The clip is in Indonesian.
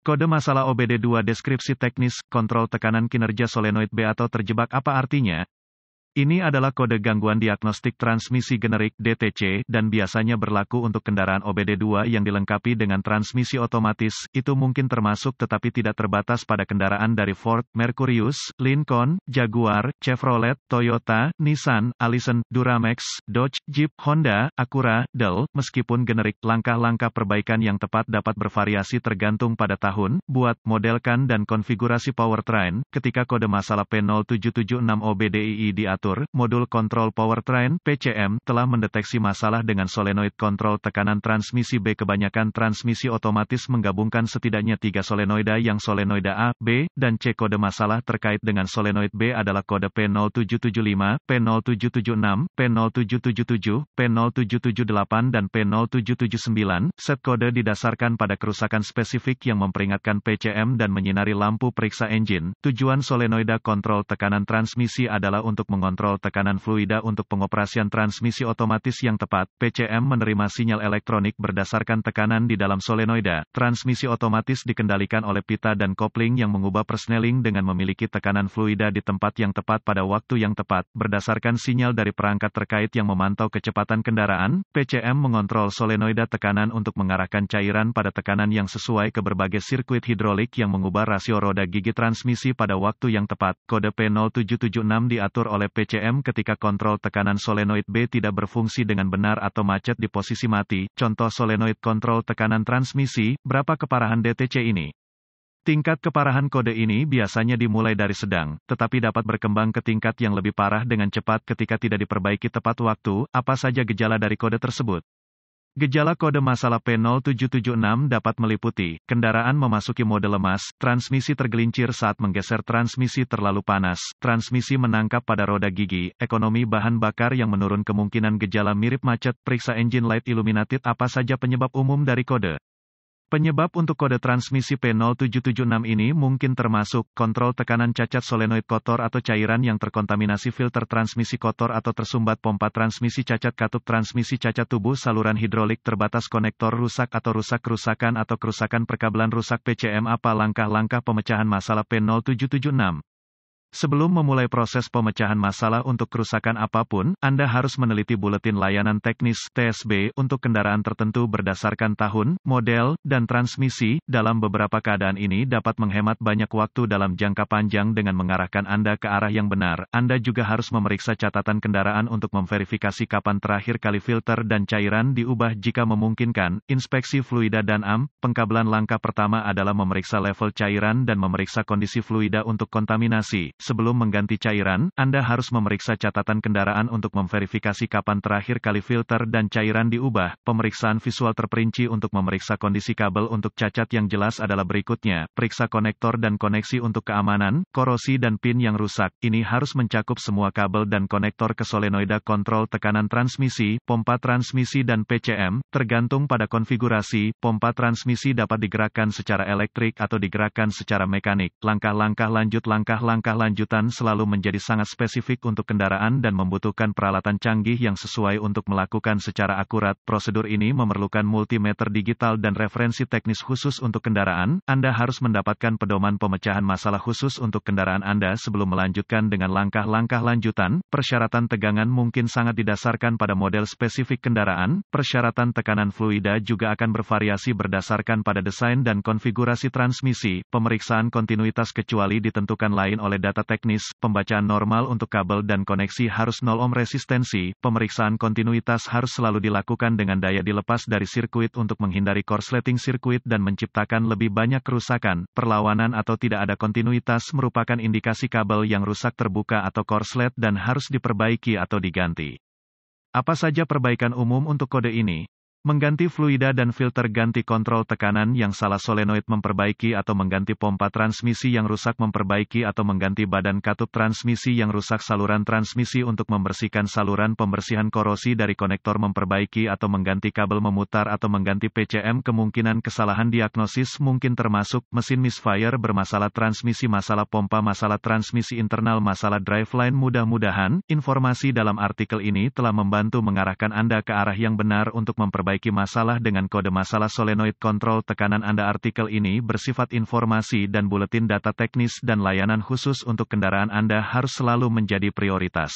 Kode masalah OBD2 deskripsi teknis, kontrol tekanan kinerja solenoid B atau terjebak apa artinya? Ini adalah kode gangguan diagnostik transmisi generik (DTC) dan biasanya berlaku untuk kendaraan OBD2 yang dilengkapi dengan transmisi otomatis. Itu mungkin termasuk tetapi tidak terbatas pada kendaraan dari Ford, Mercurius, Lincoln, Jaguar, Chevrolet, Toyota, Nissan, Allison, Duramax, Dodge, Jeep, Honda, Acura, Dell. Meskipun generik, langkah-langkah perbaikan yang tepat dapat bervariasi tergantung pada tahun, buat, modelkan dan konfigurasi powertrain. Ketika kode masalah P0776OBDII diatur, modul kontrol powertrain (PCM) telah mendeteksi masalah dengan solenoid kontrol tekanan transmisi B. Kebanyakan transmisi otomatis menggabungkan setidaknya 3 solenoida yang solenoida A, B, dan C. Kode masalah terkait dengan solenoid B adalah kode P0775, P0776, P0777, P0778 dan P0779. Set kode didasarkan pada kerusakan spesifik yang memperingatkan PCM dan menyinari lampu periksa engine. Tujuan solenoida kontrol tekanan transmisi adalah untuk mengontrol tekanan fluida untuk pengoperasian transmisi otomatis yang tepat. PCM menerima sinyal elektronik berdasarkan tekanan di dalam solenoida. Transmisi otomatis dikendalikan oleh pita dan kopling yang mengubah persneling dengan memiliki tekanan fluida di tempat yang tepat pada waktu yang tepat. Berdasarkan sinyal dari perangkat terkait yang memantau kecepatan kendaraan, PCM mengontrol solenoida tekanan untuk mengarahkan cairan pada tekanan yang sesuai ke berbagai sirkuit hidrolik yang mengubah rasio roda gigi transmisi pada waktu yang tepat. Kode P0776 diatur oleh PCM ketika kontrol tekanan solenoid B tidak berfungsi dengan benar atau macet di posisi mati. Contoh solenoid kontrol tekanan transmisi. Berapa keparahan DTC ini? Tingkat keparahan kode ini biasanya dimulai dari sedang, tetapi dapat berkembang ke tingkat yang lebih parah dengan cepat ketika tidak diperbaiki tepat waktu. Apa saja gejala dari kode tersebut? Gejala kode masalah P0776 dapat meliputi, kendaraan memasuki mode lemas, transmisi tergelincir saat menggeser transmisi terlalu panas, transmisi menangkap pada roda gigi, ekonomi bahan bakar yang menurun, kemungkinan gejala mirip macet, periksa engine light illuminated. Apa saja penyebab umum dari kode? Penyebab untuk kode transmisi P0776 ini mungkin termasuk, kontrol tekanan cacat solenoid kotor atau cairan yang terkontaminasi, filter transmisi kotor atau tersumbat, pompa transmisi cacat, katup transmisi cacat, tubuh saluran hidrolik terbatas, konektor rusak atau rusak, kerusakan atau kerusakan perkabelan rusak. PCM. Apa langkah-langkah pemecahan masalah P0776? Sebelum memulai proses pemecahan masalah untuk kerusakan apapun, Anda harus meneliti buletin layanan teknis (TSB) untuk kendaraan tertentu berdasarkan tahun, model, dan transmisi. Dalam beberapa keadaan ini dapat menghemat banyak waktu dalam jangka panjang dengan mengarahkan Anda ke arah yang benar. Anda juga harus memeriksa catatan kendaraan untuk memverifikasi kapan terakhir kali filter dan cairan diubah jika memungkinkan. Inspeksi fluida dan pengkabelan. Langkah pertama adalah memeriksa level cairan dan memeriksa kondisi fluida untuk kontaminasi. Sebelum mengganti cairan, Anda harus memeriksa catatan kendaraan untuk memverifikasi kapan terakhir kali filter dan cairan diubah. Pemeriksaan visual terperinci untuk memeriksa kondisi kabel untuk cacat yang jelas adalah berikutnya. Periksa konektor dan koneksi untuk keamanan, korosi dan pin yang rusak. Ini harus mencakup semua kabel dan konektor ke solenoida kontrol tekanan transmisi, pompa transmisi dan PCM. Tergantung pada konfigurasi, pompa transmisi dapat digerakkan secara elektrik atau digerakkan secara mekanik. Langkah-langkah lanjutan selalu menjadi sangat spesifik untuk kendaraan dan membutuhkan peralatan canggih yang sesuai untuk melakukan secara akurat. Prosedur ini memerlukan multimeter digital dan referensi teknis khusus untuk kendaraan. Anda harus mendapatkan pedoman pemecahan masalah khusus untuk kendaraan Anda sebelum melanjutkan dengan langkah-langkah lanjutan. Persyaratan tegangan mungkin sangat didasarkan pada model spesifik kendaraan. Persyaratan tekanan fluida juga akan bervariasi berdasarkan pada desain dan konfigurasi transmisi. Pemeriksaan kontinuitas kecuali ditentukan lain oleh data teknis. Pembacaan normal untuk kabel dan koneksi harus 0 ohm resistensi. Pemeriksaan kontinuitas harus selalu dilakukan dengan daya dilepas dari sirkuit untuk menghindari korsleting sirkuit dan menciptakan lebih banyak kerusakan. Perlawanan atau tidak ada kontinuitas merupakan indikasi kabel yang rusak, terbuka atau korslet dan harus diperbaiki atau diganti. Apa saja perbaikan umum untuk kode ini? Mengganti fluida dan filter, ganti kontrol tekanan yang salah solenoid, memperbaiki atau mengganti pompa transmisi yang rusak, memperbaiki atau mengganti badan katup transmisi yang rusak, saluran transmisi untuk membersihkan saluran, pembersihan korosi dari konektor, memperbaiki atau mengganti kabel, memutar atau mengganti PCM. Kemungkinan kesalahan diagnosis mungkin termasuk mesin misfire bermasalah, transmisi masalah pompa, masalah transmisi internal, masalah driveline. Mudah-mudahan informasi dalam artikel ini telah membantu mengarahkan Anda ke arah yang benar untuk memperbaiki memperbaiki masalah dengan kode masalah solenoid kontrol tekanan Anda. Artikel ini bersifat informasi dan buletin data teknis dan layanan khusus untuk kendaraan Anda harus selalu menjadi prioritas.